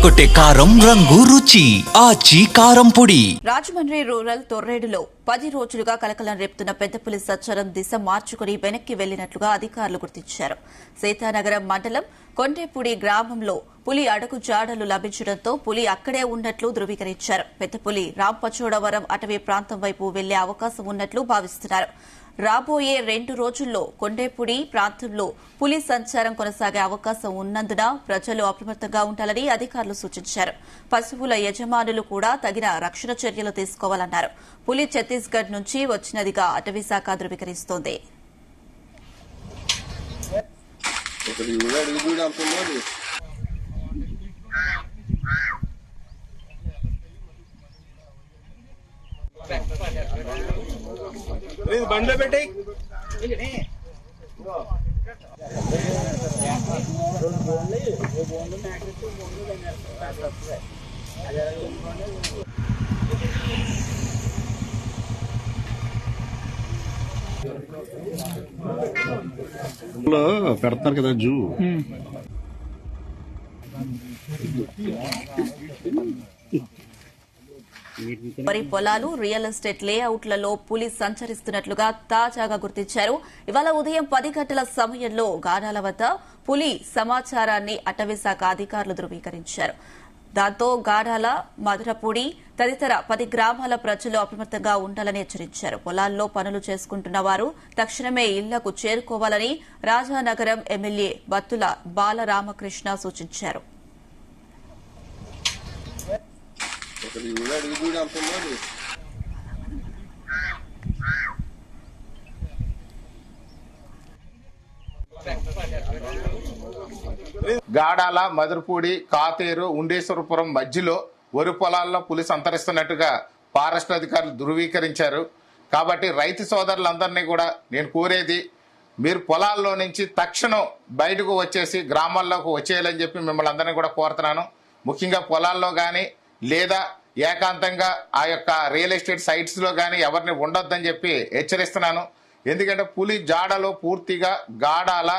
అదరగొట్టే కారం రంగు రుచి ఆచి కారం పొడి. రాజమండ్రి రూరల్ తొర్రేడులో 10 రోజులుగా కలకలం రేపుతున్న పెద్దపులి సంచారం దిశ మార్చుకుని వెనక్కి వెళ్లినట్లుగా అధికారులు గుర్తించారు. సీతానగరం మండలం కొండేపూడి గ్రామంలో పులి అడుగు జాడలు లభించడంతో పులి అక్కడే ఉన్నట్లు ధృవీకరించారు. పెద్దపులి రాంపచోడవరం అటవీ ప్రాంతం వైపు వెళ్లే అవకాశం ఉన్నట్లు భావిస్తున్నారు. రాబోయే 2 రోజుల్లో కొండేపూడి ప్రాంతంలో పులి సంచారం కొనసాగే అవకాశం ఉన్నందున ప్రజలు అప్రమత్తంగా ఉండాలని అధికారులు సూచించారు. పశువుల యజమానులు కూడా తగిన రక్షణ చర్యలు తీసుకోవాలన్నారు. పులి ఛత్తీస్గఢ్ నుంచి వచ్చినదిగా అటవీశాఖ ధృవీకరిస్తోంది. బండ్లో పెట్టి పెడతారు కదా జూ. వరి పొలాలు, రియల్ ఎస్టేట్ లేఅవుట్లలో పులి సంచరిస్తున్నట్లుగా తాజాగా గుర్తించారు. ఇవాళ ఉదయం 10 గంటల సమయంలో గాడాల వద్ద పులి సమాచారాన్ని అటవీశాఖ అధికారులు ధృవీకరించారు. దాంతో గాడాల, మధురపూడి తదితర 10 గ్రామాల ప్రజలు అప్రమత్తంగా ఉండాలని హెచ్చరించారు. పొలాల్లో పనులు చేసుకుంటున్న వారు తక్షణమే ఇళ్లకు చేరుకోవాలని రాజానగరం ఎమ్మెల్యే బత్తుల బాలరామకృష్ణ సూచించారు. గాడాల, మధురపూడి, కాతేరు, ఉండేశ్వరపురం మధ్యలో వరి పొలాల్లో పులి సంతరిస్తున్నట్టుగా ఫారెస్ట్ అధికారులు ధృవీకరించారు. కాబట్టి రైతు సోదరులందరినీ కూడా నేను కోరేది, మీరు పొలాల్లో నుంచి తక్షణం బయటకు వచ్చేసి గ్రామాల్లోకి వచ్చేయాలని చెప్పి మిమ్మల్ని అందరినీ కూడా కోరుతున్నాను. ముఖ్యంగా పొలాల్లో కానీ లేదా ఏకాంతంగా ఆ యొక్క రియల్ ఎస్టేట్ సైట్స్ లో కానీ ఎవరిని ఉండొద్దని చెప్పి హెచ్చరిస్తున్నాను. ఎందుకంటే పులి జాడలో పూర్తిగా గాడాల,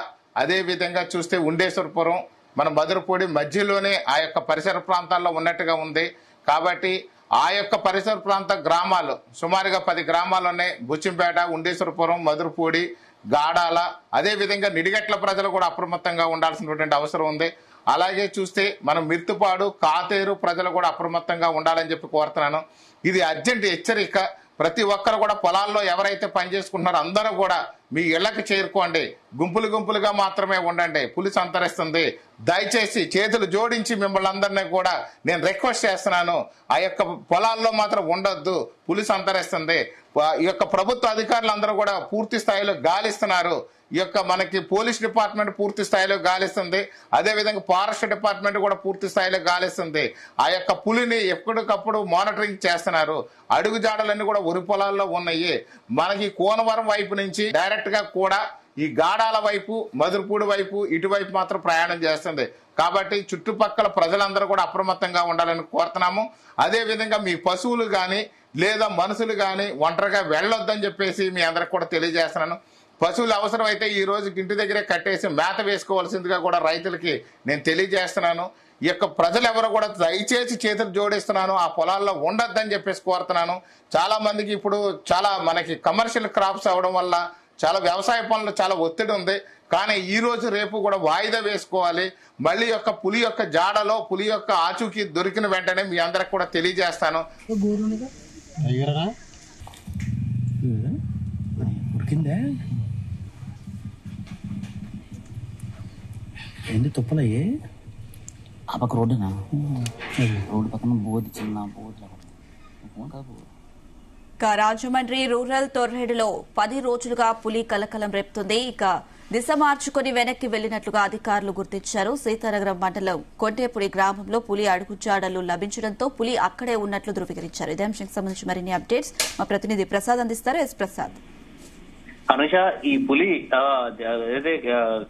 అదే విధంగా చూస్తే ఉండేశ్వరపురం, మన మధురపూడి మధ్యలోనే ఆ యొక్క పరిసర ప్రాంతాల్లో ఉన్నట్టుగా ఉంది. కాబట్టి ఆ యొక్క పరిసర ప్రాంత గ్రామాలు సుమారుగా 10 గ్రామాలు ఉన్నాయి. బుచ్చింపేట, ఉండేశ్వరపురం, మధురపూడి, గాడాల, అదే విధంగా నిడిగట్ల ప్రజలు కూడా అప్రమత్తంగా ఉండాల్సినటువంటి అవసరం ఉంది. అలాగే చూస్తే మనం మిర్తుపాడు, కాతేరు ప్రజలు కూడా అప్రమత్తంగా ఉండాలని చెప్పి కోరుతున్నాను. ఇది అర్జెంట్ హెచ్చరిక. ప్రతి ఒక్కరు కూడా పొలాల్లో ఎవరైతే పనిచేసుకుంటున్నారో అందరూ కూడా మీ ఇళ్లకు చేరుకోండి. గుంపులు గుంపులుగా మాత్రమే ఉండండి. పులి సంతరిస్తుంది. దయచేసి చేతులు జోడించి మిమ్మల్ని అందరినీ కూడా నేను రిక్వెస్ట్ చేస్తున్నాను, ఆ యొక్క పొలాల్లో మాత్రం ఉండొద్దు, పులి సంతరిస్తుంది. ఈ యొక్క ప్రభుత్వ అధికారులందరూ కూడా పూర్తి స్థాయిలో గాలిస్తున్నారు. ఈ యొక్క మనకి పోలీస్ డిపార్ట్మెంట్ పూర్తి స్థాయిలో గాలిస్తుంది. అదేవిధంగా ఫారెస్ట్ డిపార్ట్మెంట్ కూడా పూర్తి స్థాయిలో గాలిస్తుంది. ఆ యొక్క పులిని ఎప్పటికప్పుడు మానిటరింగ్ చేస్తున్నారు. అడుగు జాడలన్నీ కూడా వరి పొలాల్లో ఉన్నాయి. మనకి కోనవరం వైపు నుంచి డైరెక్ట్ గా కూడా ఈ గాడాల వైపు, మధురపూడి వైపు, ఇటువైపు మాత్రం ప్రయాణం చేస్తుంది. కాబట్టి చుట్టుపక్కల ప్రజలందరూ కూడా అప్రమత్తంగా ఉండాలని కోరుతున్నాము. అదే విధంగా మీ పశువులు గాని లేదా మనుషులు గాని ఒంటరిగా వెళ్ళొద్దని చెప్పేసి మీ అందరికి కూడా తెలియజేస్తున్నాను. పశువులు అవసరమైతే ఈ రోజు ఇంటి దగ్గరే కట్టేసి మేత వేసుకోవాల్సిందిగా కూడా రైతులకి నేను తెలియజేస్తున్నాను. ఈ యొక్క ప్రజలు ఎవరు కూడా దయచేసి చేతులు జోడిస్తున్నాను, ఆ పొలాల్లో ఉండొద్దని చెప్పేసి కోరుతున్నాను. చాలా మందికి ఇప్పుడు చాలా మనకి కమర్షియల్ క్రాప్స్ అవడం వల్ల చాలా వ్యవసాయ పనులు చాలా ఒత్తిడి ఉంది. కానీ ఈ రోజు రేపు కూడా వాయిదా వేసుకోవాలి. మళ్ళీ యొక్క పులి యొక్క జాడలో పులి యొక్క ఆచూకీ దొరికిన వెంటనే మీ అందరికి కూడా తెలియజేస్తాను. ఏంటి తుప్పలయ్యే ఆ పక్క రోడ్డునా? రోడ్డు పక్కన బోధి, చిన్న బోధి. రాజమండ్రి రూరల్ తొర్రేడులో 10 రోజులుగా పులి కలకలం రేపుతుంది. ఇక దిశ మార్చుకుని వెనక్కి వెళ్లినట్లుగా అధికారులు గుర్తించారు. సీతానగరం మండలం కొండేపూడి గ్రామంలో పులి అడుగుజాడలు లభించడంతో పులి అక్కడే ఉన్నట్లు ధృవీకరించారు. ఇదే అంశానికి సంబంధించి మరిన్ని అప్డేట్స్ మా ప్రతినిధి ప్రసాద్ అందిస్తారు. ఎస్ ప్రసాద్. అనుష, ఈ పులి ఏదైతే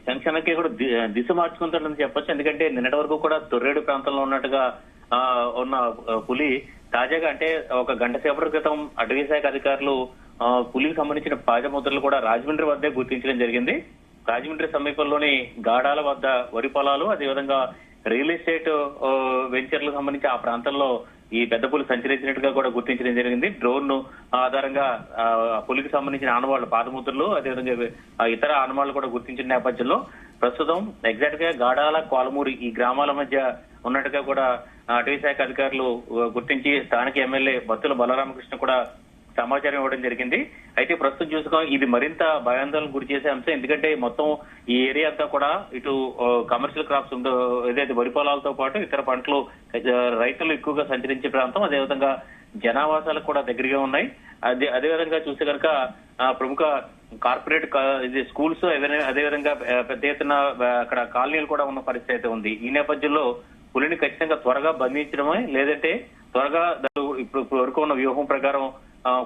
క్షణక్షణకి కూడా దిశ మార్చుకుంటుందని చెప్పొచ్చు. ఎందుకంటే నిన్నటి వరకు కూడా తొర్రేడు ప్రాంతంలో ఉన్నట్టుగా ఉన్న పులి తాజాగా అంటే ఒక గంట సేపటి క్రితం అటవీ శాఖ అధికారులు పులికి సంబంధించిన పాదముద్రలు కూడా రాజమండ్రి వద్దే గుర్తించడం జరిగింది. రాజమండ్రి సమీపంలోని గాడాల వద్ద వరి పొలాలు, అదేవిధంగా రియల్ ఎస్టేట్ వెంచర్లకు సంబంధించి ఆ ప్రాంతంలో ఈ పెద్ద పులి సంచరించినట్టుగా కూడా గుర్తించడం జరిగింది. డ్రోన్ ఆధారంగా పులికి సంబంధించిన ఆనవాళ్లు, పాదముద్రలు, అదేవిధంగా ఇతర ఆనవాళ్లు కూడా గుర్తించిన నేపథ్యంలో ప్రస్తుతం ఎగ్జాక్ట్ గా గాడాల, కోలమూరి ఈ గ్రామాల మధ్య ఉన్నట్టుగా కూడా అటవీ శాఖ అధికారులు గుర్తించి స్థానిక ఎమ్మెల్యే బత్తుల బలరామకృష్ణ కూడా సమాచారం ఇవ్వడం జరిగింది. అయితే ప్రస్తుతం చూసుకో ఇది మరింత భయాందోళనకు గురి చేసే అంశం. ఎందుకంటే మొత్తం ఈ ఏరియా అంతా కూడా ఇటు కమర్షియల్ క్రాప్స్ ఏదైతే వరి పొలాలతో పాటు ఇతర పంటలు రైతులు ఎక్కువగా సంచరించే ప్రాంతం, అదేవిధంగా జనావాసాలకు కూడా దగ్గరగా ఉన్నాయి. అదేవిధంగా చూస్తే కనుక ప్రముఖ కార్పొరేట్ ఇది స్కూల్స్, అదేవిధంగా పెద్ద ఎత్తున అక్కడ కాలనీలు కూడా ఉన్న పరిస్థితి అయితే ఉంది. ఈ నేపథ్యంలో పులిని ఖచ్చితంగా త్వరగా బంధించడమే, లేదంటే త్వరగా ఇప్పుడు వరకు ఉన్న వ్యూహం ప్రకారం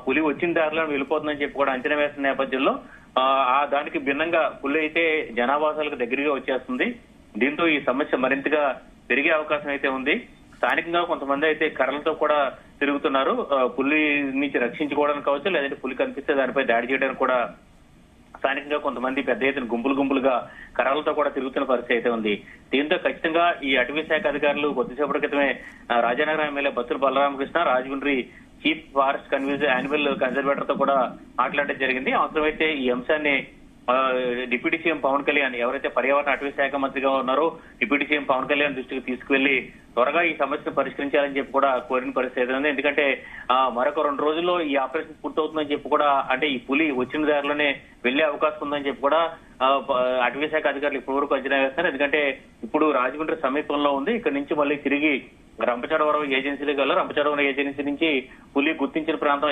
పులి వచ్చిన దారిలో వెళ్ళిపోతుందని చెప్పి కూడా అంచనా వేస్తున్న నేపథ్యంలో దానికి భిన్నంగా పులి అయితే జనావాసాలకు దగ్గరగా వచ్చేస్తుంది. దీంతో ఈ సమస్య మరింతగా పెరిగే అవకాశం అయితే ఉంది. స్థానికంగా కొంతమంది అయితే కర్రలతో కూడా తిరుగుతున్నారు. పులి నుంచి రక్షించుకోవడానికి కావచ్చు, లేదంటే పులి కనిపిస్తే దానిపై దాడి చేయడానికి కూడా స్థానికంగా కొంతమంది పెద్ద ఎత్తున గుంపులుగా కర్రలతో కూడా తిరుగుతున్న పరిస్థితి అయితే ఉంది. దీంతో ఖచ్చితంగా ఈ అటవీ శాఖ అధికారులు కొద్దిసేపటి క్రితమే Rajanagaram MLA Battula Balaramakrishna, Rajahmundry chief forest animal conservator తో కూడా మాట్లాడడం జరిగింది. అవసరమైతే ఈ అంశాన్ని డిప్యూటీ సీఎం పవన్ కళ్యాణ్, ఎవరైతే పర్యావరణ అటవీ శాఖ మంత్రిగా ఉన్నారో, డిప్యూటీ సీఎం పవన్ కళ్యాణ్ దృష్టికి తీసుకువెళ్లి త్వరగా ఈ సమస్యను పరిష్కరించాలని చెప్పి కూడా కోరిన పరిస్థితి ఉంది. ఎందుకంటే మరొక 2 రోజుల్లో ఈ ఆపరేషన్ పూర్తవుతుందని చెప్పి కూడా, అంటే ఈ పులి వచ్చిన దారిలోనే వెళ్లే అవకాశం ఉందని చెప్పి కూడా అటవీ శాఖ అధికారులు ఇప్పటి వరకు అంచనా వేస్తారు. ఎందుకంటే ఇప్పుడు రాజమండ్రి సమీపంలో ఉంది. ఇక్కడ నుంచి మళ్ళీ తిరిగి రంపచోడవరం ఏజెన్సీలకు వెళ్ళారు. రంపచోడవరం ఏజెన్సీ నుంచి పులి గుర్తించిన ప్రాంతం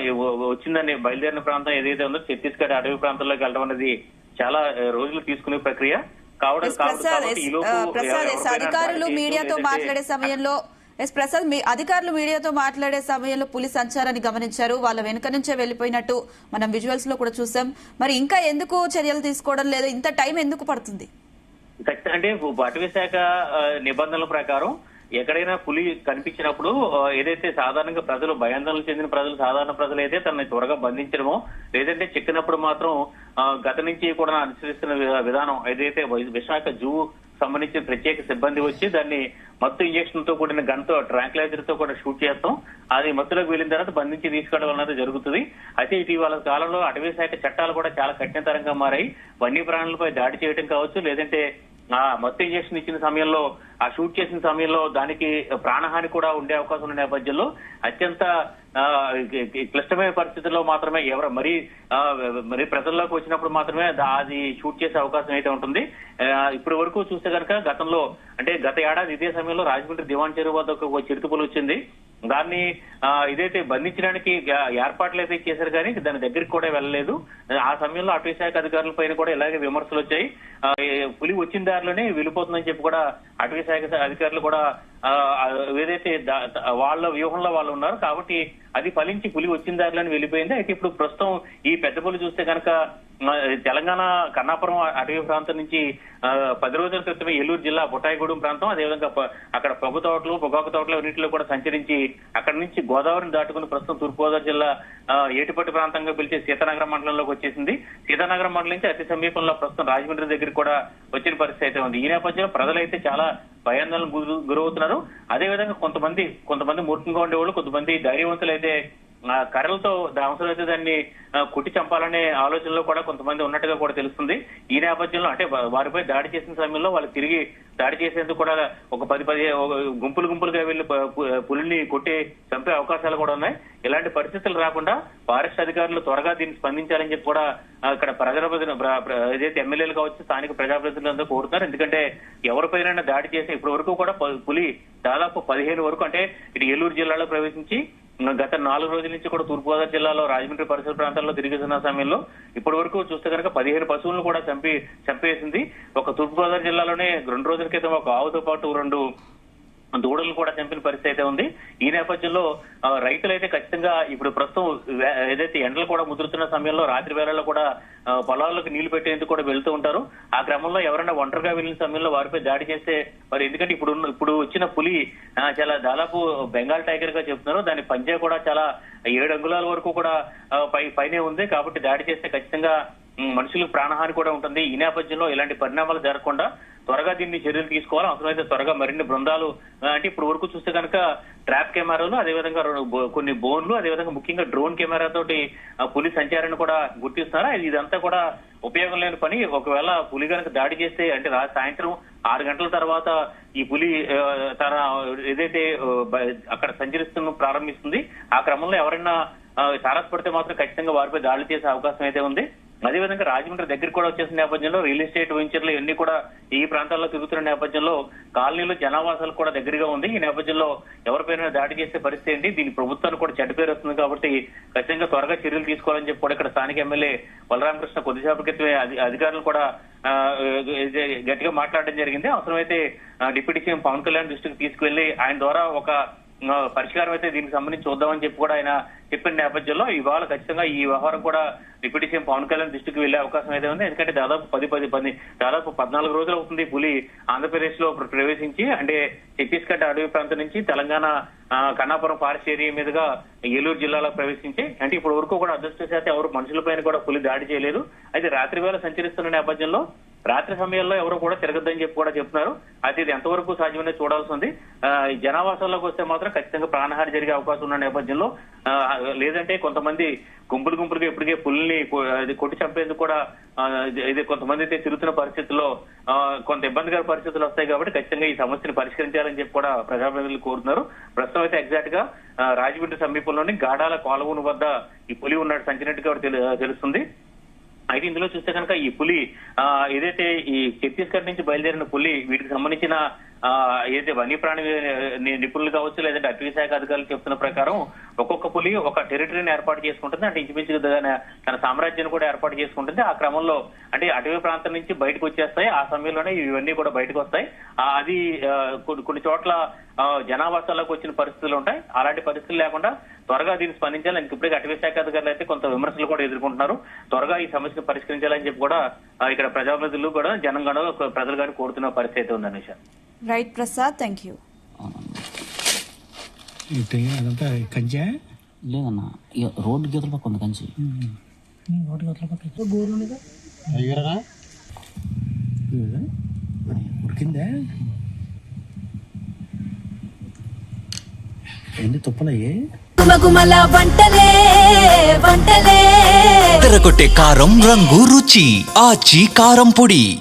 వచ్చిందని బయలుదేరిన ప్రాంతం ఏదైతే ఉందో ఛత్తీస్గఢ్ అటవీ ప్రాంతంలోకి వెళ్ళడం అనేది చాలా రోజులు తీసుకునే ప్రక్రియ కావడం. అధికారులు మీడియాతో మాట్లాడే సమయంలో అధికారులు మీడియాతో మాట్లాడే సమయంలో పులి సంచారాన్ని గమనించారు. వాళ్ళ వెనుక నుంచే వెళ్లిపోయినట్టు మనం విజువల్స్ లో కూడా చూసాం. మరి ఇంకా ఎందుకు చర్యలు తీసుకోవడం లేదు? ఇంత టైం ఎందుకు పడుతుంది? అంటే అటవీ శాఖ నిబంధనల ప్రకారం ఎక్కడైనా పులి కనిపించినప్పుడు ఏదైతే సాధారణంగా ప్రజలు, భయాందోళన చెందిన ప్రజలు, సాధారణ ప్రజలు అయితే తనని త్వరగా బంధించడమో, లేదంటే చిక్కినప్పుడు మాత్రం గత నుంచి కూడా అనుసరిస్తున్న విధానం ఏదైతే విశాఖ జూ సంబంధించిన ప్రత్యేక సిబ్బంది వచ్చి దాన్ని మత్తు ఇంజక్షన్ తో కూడిన గన్తో, ట్రాంక్లైజర్ తో కూడా షూట్ చేస్తాం. అది మత్తులోకి వెళ్ళిన తర్వాత బంధించి తీసుకెళ్లడం అనేది జరుగుతుంది. అయితే ఇటీవల కాలంలో అటవీ శాఖ చట్టాలు కూడా చాలా కఠినతరంగా మారాయి. వన్యప్రాణులపై దాడి చేయడం కావచ్చు, లేదంటే మత్తు ఇంజక్షన్ ఇచ్చిన సమయంలో, ఆ షూట్ చేసిన సమయంలో దానికి ప్రాణహాని కూడా ఉండే అవకాశం ఉన్న నేపథ్యంలో అత్యంత క్లిష్టమైన పరిస్థితుల్లో మాత్రమే మరీ ప్రజల్లోకి వచ్చినప్పుడు మాత్రమే అది షూట్ చేసే అవకాశం అయితే ఉంటుంది. ఇప్పటి వరకు చూస్తే కనుక గతంలో, అంటే గత ఏడాది ఇదే సమయంలో రాజమండ్రి దివాన్ చెరువు వద్ద ఒక చిరుతపులి వచ్చింది. దాన్ని ఇదైతే బంధించడానికి ఏర్పాట్లు అయితే చేశారు, కానీ దాని దగ్గరికి కూడా వెళ్ళలేదు. ఆ సమయంలో అటవీ శాఖ అధికారుల పైన కూడా ఇలాగే విమర్శలు వచ్చాయి. పులి వచ్చిన దారిలోనే వెళ్ళిపోతుందని చెప్పి కూడా అటవీ శాఖ అధికారులు కూడా ఏదైతే వాళ్ళ వ్యూహంలో వాళ్ళు ఉన్నారు. కాబట్టి అది ఫలించి పులి వచ్చిన దారిలోనే వెళ్ళిపోయింది. అయితే ఇప్పుడు ప్రస్తుతం ఈ పెద్ద పులి చూస్తే కనుక తెలంగాణ కన్నాపురం అటవీ ప్రాంతం నుంచి 10 రోజుల క్రితమే ఏలూరు జిల్లా బుట్టాయిగూడెం ప్రాంతం, అదేవిధంగా అక్కడ పొగాకు తోటలు అన్నింటిలో కూడా సంచరించి అక్కడి నుంచి గోదావరిని దాటుకుని ప్రస్తుతం తూర్పుగోదావరి జిల్లా ఏటిపట్టి ప్రాంతంగా పిలిచే సీతానగరం మండలంలోకి వచ్చేసింది. సీతానగరం మండలం నుంచి అతి సమీపంలో ప్రస్తుతం రాజమండ్రి దగ్గరికి కూడా వచ్చిన పరిస్థితి అయితే ఉంది. ఈ నేపథ్యంలో ప్రజలైతే చాలా భయాందోళనకు గురవుతున్నారు. అదేవిధంగా కొంతమంది మూర్ఖంగా ఉండేవాళ్ళు, కొంతమంది ధైర్యవంతులు అయితే కర్రలతో అవసరమైతే దాన్ని కుట్టి చంపాలనే ఆలోచనలో కూడా కొంతమంది ఉన్నట్టుగా కూడా తెలుస్తుంది. ఈ నేపథ్యంలో అంటే వారిపై దాడి చేసిన సమయంలో వాళ్ళు తిరిగి దాడి చేసేందుకు కూడా ఒక 10 గుంపులుగా వెళ్లి పులిని కొట్టి చంపే అవకాశాలు కూడా ఉన్నాయి. ఇలాంటి పరిస్థితులు రాకుండా ఫారెస్ట్ అధికారులు త్వరగా దీన్ని స్పందించాలని చెప్పి కూడా ఇక్కడ ఏదైతే ఎమ్మెల్యేలు కావచ్చు, స్థానిక ప్రజాప్రతినిధులందరూ కోరుతున్నారు. ఎందుకంటే ఎవరిపైన దాడి చేసి ఇప్పటి వరకు కూడా పులి దాదాపు 15 వరకు, అంటే ఇటు ఏలూరు జిల్లాలో ప్రవేశించి గత 4 రోజుల నుంచి కూడా తూర్పుగోదావరి జిల్లాలో రాజమండ్రి పరిసర ప్రాంతాల్లో తిరుగుతున్న సమయంలో ఇప్పటి వరకు చూస్తే కనుక 15 పశువులను కూడా చంపేసింది. ఒక తూర్పుగోదావరి జిల్లాలోనే 2 రోజుల క్రితం ఒక ఆవుతో పాటు 2 దూడలు కూడా చంపిన పరిస్థితి అయితే ఉంది. ఈ నేపథ్యంలో రైతులైతే ఖచ్చితంగా ఇప్పుడు ప్రస్తుతం ఏదైతే ఎండలు కూడా ముదురుతున్న సమయంలో రాత్రి వేళల్లో కూడా పొలాలకు నీళ్లు పెట్టేందుకు కూడా వెళ్తూ ఉంటారు. ఆ క్రమంలో ఎవరైనా ఒంటరిగా వెళ్లిన సమయంలో వారిపై దాడి చేస్తే మరి, ఎందుకంటే ఇప్పుడు వచ్చిన పులి చాలా దాదాపు బెంగాల్ టైగర్ గా చెప్తున్నారు. దాని పంజా కూడా చాలా 7 అంగుళాల వరకు కూడా పైనే ఉంది. కాబట్టి దాడి చేస్తే ఖచ్చితంగా మనుషులకు ప్రాణహాని కూడా ఉంటుంది. ఈ నేపథ్యంలో ఇలాంటి పరిణామాలు జరగకుండా త్వరగా దీన్ని చర్యలు తీసుకోవాలి, అవసరమైతే త్వరగా మరిన్ని బృందాలు అంటే ఇప్పుడు వరకు చూస్తే కనుక ట్రాప్ కెమెరాలు, అదేవిధంగా కొన్ని బోన్లు, అదేవిధంగా ముఖ్యంగా డ్రోన్ కెమెరా తోటి పులి సంచారాన్ని కూడా గుర్తిస్తున్నారు. ఇదంతా కూడా ఉపయోగం లేని పని. ఒకవేళ పులి కనుక దాడి చేస్తే అంటే సాయంత్రం 6 గంటల తర్వాత ఈ పులి తన ఏదైతే అక్కడ సంచరిస్తున్న ప్రారంభిస్తుంది, ఆ క్రమంలో ఎవరైనా తారసపడితే మాత్రం ఖచ్చితంగా వారిపై దాడులు చేసే అవకాశం అయితే ఉంది. అదేవిధంగా రాజమండ్రి దగ్గర కూడా వచ్చేసిన నేపథ్యంలో రియల్ ఎస్టేట్ వెంచర్లు ఇవన్నీ కూడా ఈ ప్రాంతాల్లో తిరుగుతున్న నేపథ్యంలో కాలనీలు జనావాసాలు కూడా దగ్గరగా ఉంది. ఈ నేపథ్యంలో ఎవరిపైన దాడి చేసే పరిస్థితి ఏంటి, దీని ప్రభుత్వానికి కూడా చెడ్డ పేరు వస్తుంది కాబట్టి ఖచ్చితంగా త్వరగా చర్యలు తీసుకోవాలని చెప్పి కూడా ఇక్కడ స్థానిక ఎమ్మెల్యే బలరామకృష్ణ కొద్దిసేపటి క్రితమే అధికారులు కూడా గట్టిగా మాట్లాడడం జరిగింది. అవసరమైతే డిప్యూటీ సీఎం పవన్ కళ్యాణ్ దృష్టికి తీసుకువెళ్లి ఆయన ద్వారా ఒక పరిష్కారం అయితే దీనికి సంబంధించి చూద్దామని చెప్పి కూడా ఆయన చెప్పిన నేపథ్యంలో ఇవాళ ఖచ్చితంగా ఈ వ్యవహారం కూడా డిప్యూటీ సీఎం పవన్ కళ్యాణ్ దృష్టికి వెళ్లే అవకాశం అయితే ఉంది. ఎందుకంటే దాదాపు 14 రోజులు అవుతుంది పులి ఆంధ్రప్రదేశ్ లో ప్రవేశించి, అంటే ఛత్తీస్గఢ్ అడవి ప్రాంతం నుంచి తెలంగాణ కన్నాపురం ఫారెస్ట్ ఏరియా మీదుగా ఏలూరు జిల్లాలో ప్రవేశించి, అంటే ఇప్పుడు వరకు కూడా అదృష్టశాతం ఎవరు మనుషులపైన కూడా పులి దాడి చేయలేదు. అయితే రాత్రి వేళ సంచరిస్తున్న నేపథ్యంలో రాత్రి సమయంలో ఎవరు కూడా తిరగద్దని చెప్పి కూడా చెప్తున్నారు. అయితే ఇది ఎంతవరకు సాధ్యమనే చూడాల్సి ఉంది. జనావాసాల్లోకి వస్తే మాత్రం ఖచ్చితంగా ప్రాణహాని జరిగే అవకాశం ఉన్న నేపథ్యంలో లేదంటే కొంతమంది గుంపులుగా ఇప్పటికే పుల్ని కొట్టి చంపేందుకు కూడా ఇది కొంతమంది అయితే తిరుగుతున్న పరిస్థితుల్లో కొంత ఇబ్బందికర పరిస్థితులు వస్తాయి కాబట్టి ఖచ్చితంగా ఈ సమస్యను పరిష్కరించాలని చెప్పి కూడా ప్రజాప్రతినిధులు కోరుతున్నారు. ప్రస్తుతం అయితే ఎగ్జాక్ట్ గా రాజమండ్రి సమీపంలోని గాడాల కోలవూను వద్ద ఈ పులి ఉన్నాడు సంచినట్టుగా తెలుస్తుంది. అయితే ఇందులో చూస్తే కనుక ఈ పులి ఏదైతే ఈ ఛత్తీస్గఢ్ నుంచి బయలుదేరిన పులి వీటికి సంబంధించిన ఏదైతే వన్యప్రాణి నిపుణులు కావచ్చు, లేదంటే అటవీ శాఖ అధికారులు చెప్తున్న ప్రకారం ఒక్కొక్క పులి ఒక టెరిటరీని ఏర్పాటు చేసుకుంటుంది. అంటే ఇంచుమించు తన సామ్రాజ్యాన్ని కూడా ఏర్పాటు చేసుకుంటుంది. ఆ క్రమంలో అంటే అటవీ ప్రాంతం నుంచి బయటకు వచ్చేస్తాయి. ఆ సమయంలోనే ఇవన్నీ కూడా బయటకు వస్తాయి. అది కొన్ని చోట్ల జనావాసాలకు వచ్చిన పరిస్థితులు ఉంటాయి. అలాంటి పరిస్థితులు లేకుండా త్వరగా దీన్ని స్పందించాలని ఇప్పటికే అటవీ శాఖ అధికారులు అయితే కొంత విమర్శలు కూడా ఎదుర్కొంటున్నారు. త్వరగా ఈ సమస్యను పరిష్కరించాలని చెప్పి కూడా ఇక్కడ ప్రజాప్రతినిధులు కూడా జనం కూడా ప్రజలు కానీ కోరుతున్న పరిస్థితి ఉంది అనేసి. Right Prasad, thank you. అదంతా కంచా లేదన్నా, ఇక రోడ్డు గీతల పక్క ఉంది కంచి. ఉడికిందా? ఎన్ని తుప్పలయ్యే? తెరకొట్టే కారం రంగు రుచి ఆచి కారం పొడి.